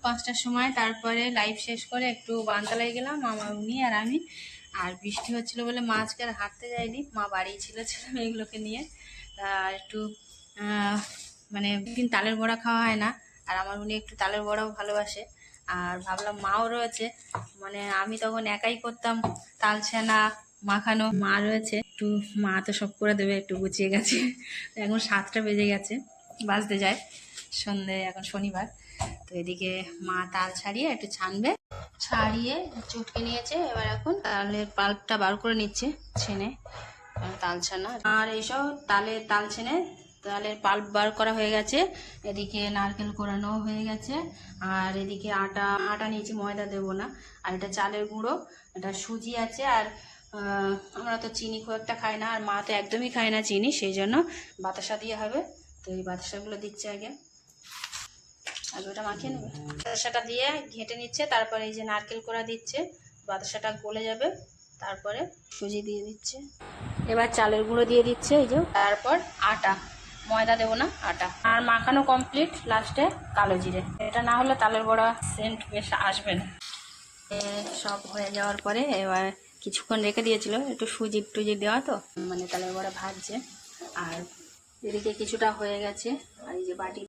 5টার সময়, তারপরে লাইভ শেষ করে একটু বানতলায় গেলাম আমার উনি আর আমি। আর বৃষ্টি হচ্ছিল বলে মা আজকে আর হাঁটতে যায়নি, মা বাড়ি ছিল মেয়েগুলোকে নিয়ে। আর একটু মানে দিন তালের বড়া খাওয়া হয় না, আর আমার উনি একটু তালের বড়াও ভালোবাসে। আর ভাবলাম মাও রয়েছে, মানে আমি তখন একাই করতাম তাল ছানা মাখানো, মা রয়েছে একটু, মা তো সব করে দেবে, একটু গুছিয়ে গেছে। এখন 7টা বেজে গেছে, বাজতে যায় সন্ধে, এখন শনিবার। তো এদিকে মা তাল ছাড়িয়ে একটু ছানবে, ছাড়িয়ে চটকে নিয়েছে, এবার এখন তালের পাল্পটা বার করে নিচ্ছে ছেনে, তাল ছানা। আর এইসব তাল ছেনে তালের পাল্প বার করা হয়ে গেছে। এদিকে নারকেল কোরানো হয়ে গেছে, আর এদিকে আটা নিয়েছি, ময়দা দেবো না। আর এটা চালের গুঁড়ো, এটা সুজি আছে। আর আমরা তো চিনি খুব একটা খাই না, আর মা তো একদমই খায় না চিনি, সেই জন্য বাতাসা দিয়ে হবে। তো এই বাতাসাগুলো দিচ্ছে আগে ওটা মাখিয়ে নেবে, বাতাসাটা দিয়ে ঘেঁটে নিচ্ছে। তারপরে এই যে নারকেল কোড়া দিচ্ছে, বাতাসাটা গলে যাবে, তারপরে সুজি দিয়ে দিচ্ছে। এবার চালের গুঁড়ো দিয়ে দিচ্ছে এই যে, তারপর আটা, ময়দা দেবো না, আটা। আর মাখানো কমপ্লিট, লাস্টে কালো জিরে। এটা না হলে তালের বড়া সেন্ট বেশ আসবে না। সব হয়ে যাওয়ার পরে এবার কিছুক্ষণ রেখে দিয়েছিল, একটু সুজি টুজি দেওয়া তো, মানে তালের বড়া ভাজছে। আর এদিকে কিছুটা হয়ে গেছে, আর এই যে বাটি